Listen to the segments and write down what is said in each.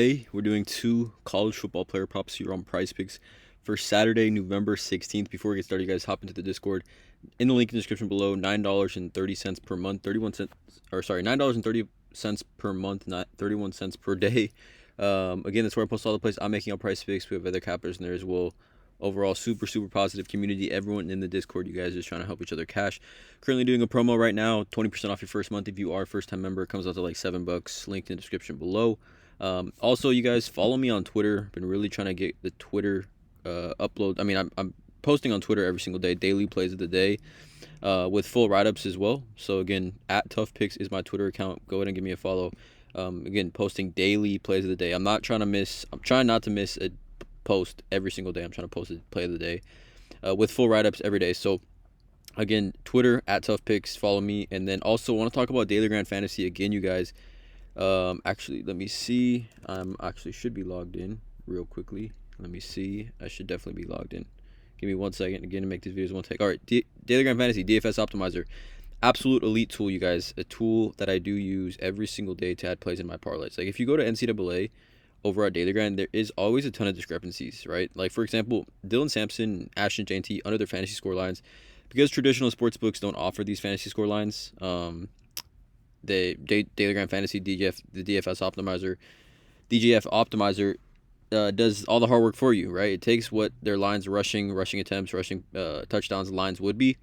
Today, we're doing 2 college football player props here on PrizePicks for Saturday, November 16th. Before we get started, you guys hop into the Discord. In the link in the description below, $9.30 per month, 31 cents, or sorry, $9.30 per month, not 31 cents per day. Again, that's where I post all the plays I'm making on PrizePicks. We have other cappers in there as well. Overall, super positive community. Everyone in the Discord, you guys just trying to help each other cash. Currently doing a promo right now, 20% off your first month if you are a first-time member. It comes out to like $7. Link in the description below. Also, you guys follow me on Twitter. Been really trying to get the Twitter upload. I mean, I'm posting on Twitter every single day, daily plays of the day, with full write-ups as well. So again, @ToughPicks is my Twitter account. Go ahead and give me a follow. Again, posting daily plays of the day. I'm trying not to miss a post every single day. I'm trying to post a play of the day with full write-ups every day. So again, Twitter @ToughPicks. Follow me, and then also want to talk about Daily Grand Fantasy again, you guys. Actually, let me see. Actually should be logged in real quickly. Let me see. I should definitely be logged in. Give me 1 second again to make these videos one take. All right, Daily Grand Fantasy DFS Optimizer, absolute elite tool, you guys. A tool that I do use every single day to add plays in my parlays. Like if you go to NCAA over at Daily Grand, there is always a ton of discrepancies, right? Like for example, Dylan Sampson, Ashton Jainty under their fantasy score lines, because traditional sports books don't offer these fantasy score lines. Daily Grand Fantasy DGF, the DGF optimizer does all the hard work for you, right? It takes what their lines, rushing attempts, rushing touchdowns lines would be,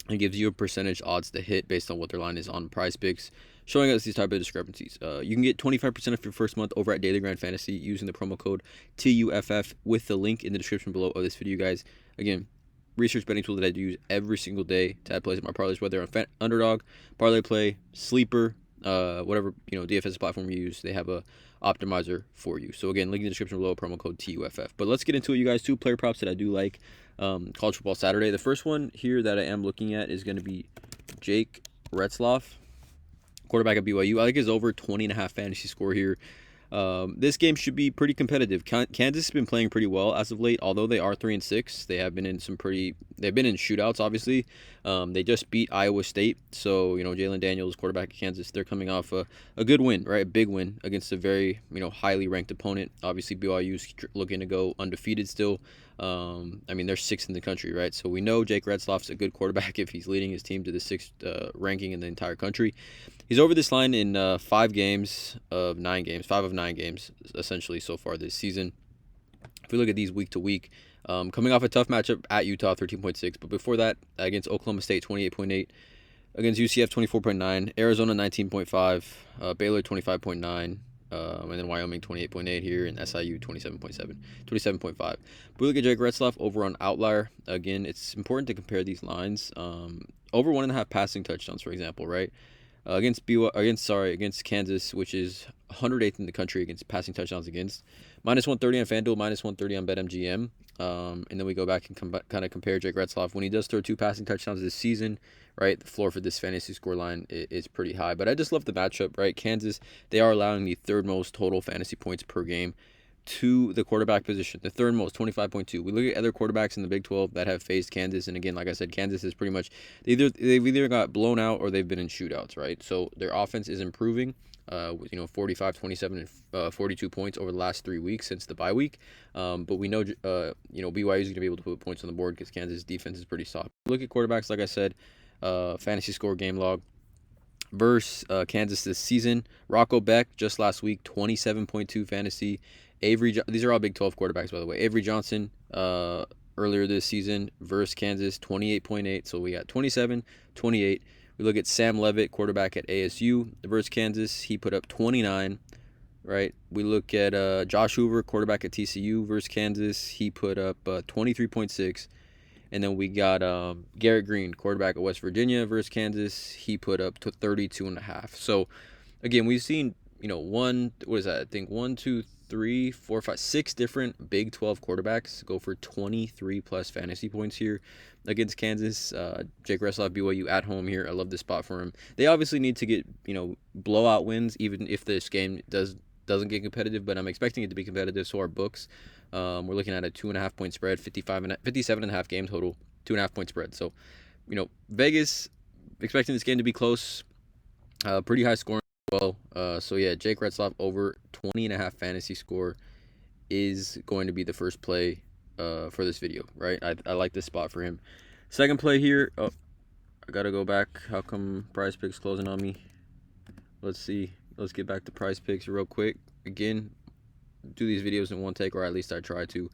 and gives you a percentage odds to hit based on what their line is on PrizePicks, showing us these type of discrepancies. You can get 25% off your first month over at Daily Grand Fantasy using the promo code TUFF with the link in the description below of this video, guys. Again, research betting tool that I do use every single day to add plays in my parlays, whether on underdog, parlay play, sleeper, whatever DFS platform you use, they have a optimizer for you. So again, link in the description below, promo code TUFF. But let's get into it, you guys. 2 player props that I do like. College football Saturday. The first one here that I am looking at is going to be Jake Retzlaff, quarterback at BYU. I like his over 20.5 fantasy score here. This game should be pretty competitive. Kansas has been playing pretty well as of late, although they are 3-6. They have been in they've been in shootouts, obviously. They just beat Iowa State, so Jalen Daniels, quarterback of Kansas, they're coming off a good win, right? A big win against a very highly ranked opponent. Obviously, BYU's looking to go undefeated still. I mean, they're 6th in the country, right? So we know Jake Retzlaff's a good quarterback if he's leading his team to the 6th ranking in the entire country. He's over this line in 5 of 9 games, essentially, so far this season. If we look at these week to week, coming off a tough matchup at Utah, 13.6, but before that, against Oklahoma State, 28.8, against UCF, 24.9, Arizona, 19.5, Baylor, 25.9, and then Wyoming, 28.8 here, and SIU, 27.5. But we look at Jake Retzlaff over on Outlier. Again, it's important to compare these lines. Over 1.5 passing touchdowns, for example, right? Against Kansas, which is 108th in the country against passing touchdowns against. -130 on FanDuel, -130 on BetMGM. And then we go back and kind of compare Jake Retzlaff. When he does throw 2 passing touchdowns this season, right, the floor for this fantasy score line is pretty high. But I just love the matchup, right? Kansas, they are allowing the 3rd most total fantasy points per game to the quarterback position, the 3rd most, 25.2. We look at other quarterbacks in the Big 12 that have faced Kansas, and again, like I said, Kansas is pretty much they've either got blown out or they've been in shootouts, right? So their offense is improving, with 45, 27, and 42 points over the last 3 weeks since the bye week. But we know BYU is going to be able to put points on the board because Kansas' defense is pretty soft. Look at quarterbacks, like I said, fantasy score game log. Versus Kansas this season, Rocco Beck just last week, 27.2 fantasy. These are all Big 12 quarterbacks, by the way. Avery Johnson earlier this season versus Kansas, 28.8. So we got 27, 28. We look at Sam Levitt, quarterback at ASU versus Kansas. He put up 29, right? We look at Josh Hoover, quarterback at TCU versus Kansas. He put up 23.6. And then we got Garrett Green, quarterback at West Virginia versus Kansas. He put up to 32.5. So again, we've seen I think 1, 2, 3, 4, 5, 6 different Big 12 quarterbacks go for 23 plus fantasy points here against Kansas. Jake Retzlaff, BYU at home here. I love this spot for him. They obviously need to get blowout wins, even if this game doesn't get competitive. But I'm expecting it to be competitive. So our books, we're looking at a 2.5 point spread, 57.5 game total, 2.5 point spread. So Vegas expecting this game to be close, pretty high scoring. well. So yeah, Jake Retzlaff over 20.5 fantasy score is going to be the first play for this video, right? I like this spot for him. Second play here. Oh, I gotta go back. How come PrizePicks closing on me? Let's see. Let's get back to PrizePicks real quick. Again, do these videos in one take, or at least I try to.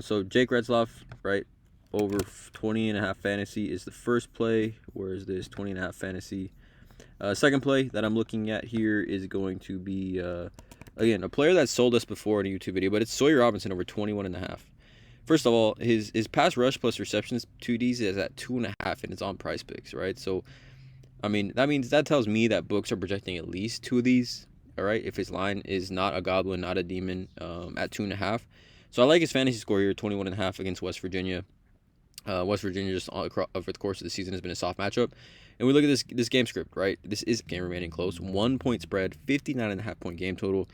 So Jake Retzlaff, right? Over 20.5 fantasy is the first play. Where is this? 20.5 fantasy. Second play that I'm looking at here is going to be, again, a player that sold us before in a YouTube video, but it's Sawyer Robinson over 21.5. First of all, his pass rush plus receptions 2Ds is at 2.5, and it's on PrizePicks, right? So, I mean, that tells me that books are projecting at least 2 of these, all right, if his line is not a goblin, not a demon, at 2.5. So I like his fantasy score here, 21.5 against West Virginia. West Virginia just over the course of the season has been a soft matchup. And we look at this game script, right? This is game remaining close. 1 point spread, 59.5 point game total.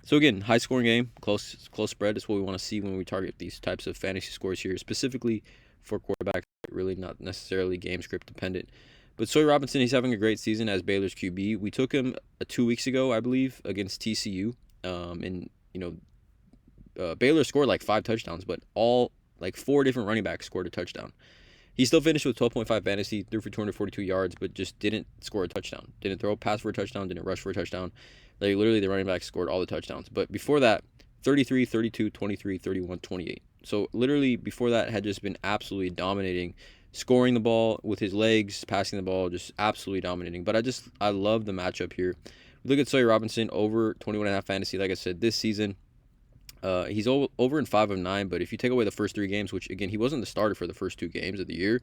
So again, high scoring game, close spread is what we want to see when we target these types of fantasy scores here, specifically for quarterbacks, really not necessarily game script dependent. But Sawyer Robinson, he's having a great season as Baylor's QB. We took him 2 weeks ago, I believe, against TCU. And, Baylor scored like 5 touchdowns, but all like 4 different running backs scored a touchdown. He still finished with 12.5 fantasy, threw for 242 yards, but just didn't score a touchdown. Didn't throw a pass for a touchdown, didn't rush for a touchdown. Like, literally, the running backs scored all the touchdowns. But before that, 33, 32, 23, 31, 28. So, literally, before that, had just been absolutely dominating, scoring the ball with his legs, passing the ball, just absolutely dominating. But I love the matchup here. Look at Sawyer Robinson, over 21.5 fantasy. Like I said, this season, he's over in 5 of 9, but if you take away the first 3 games, which again, he wasn't the starter for the first 2 games of the year,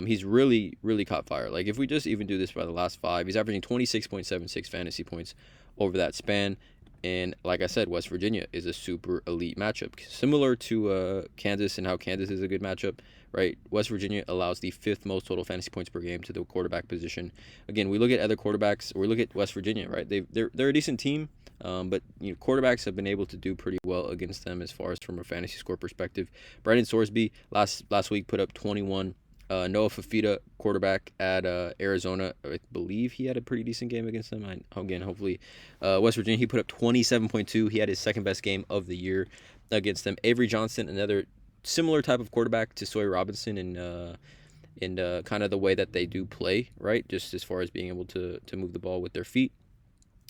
he's really caught fire. Like, if we just even do this by the last 5, he's averaging 26.76 fantasy points over that span. And like I said, West Virginia is a super elite matchup, similar to Kansas and how Kansas is a good matchup, right? West Virginia allows the 5th most total fantasy points per game to the quarterback position. Again, we look at other quarterbacks, or we look at West Virginia, right? They're a decent team. But quarterbacks have been able to do pretty well against them as far as from a fantasy score perspective. Brandon Sorsby last week put up 21. Noah Fafita, quarterback at Arizona, I believe he had a pretty decent game against them. Hopefully, West Virginia, he put up 27.2. He had his 2nd best game of the year against them. Avery Johnson, another similar type of quarterback to Sawyer Robinson in kind of the way that they do play, right? Just as far as being able to move the ball with their feet.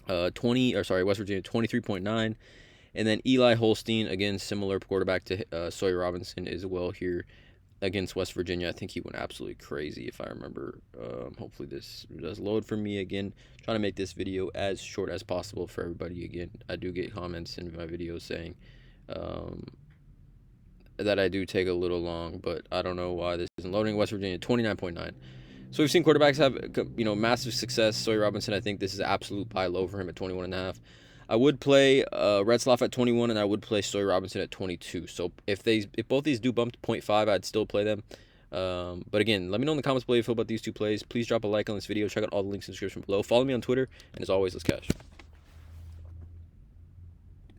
West Virginia 23.9, and then Eli Holstein, again, similar quarterback to Sawyer Robinson as well here against West Virginia. I think he went absolutely crazy, if I remember. Hopefully this does load for me again. Trying to make this video as short as possible for everybody. Again, I do get comments in my videos saying that I do take a little long, but I don't know why this isn't loading. West Virginia 29.9. So we've seen quarterbacks have, massive success. Sawyer Robinson, I think this is an absolute buy low for him at 21.5. I would play Retzlaff at 21, and I would play Sawyer Robinson at 22. So if both these do bump to 0.5, I'd still play them. But again, let me know in the comments below how you feel about these 2 plays. Please drop a like on this video. Check out all the links in the description below. Follow me on Twitter, and as always, let's cash.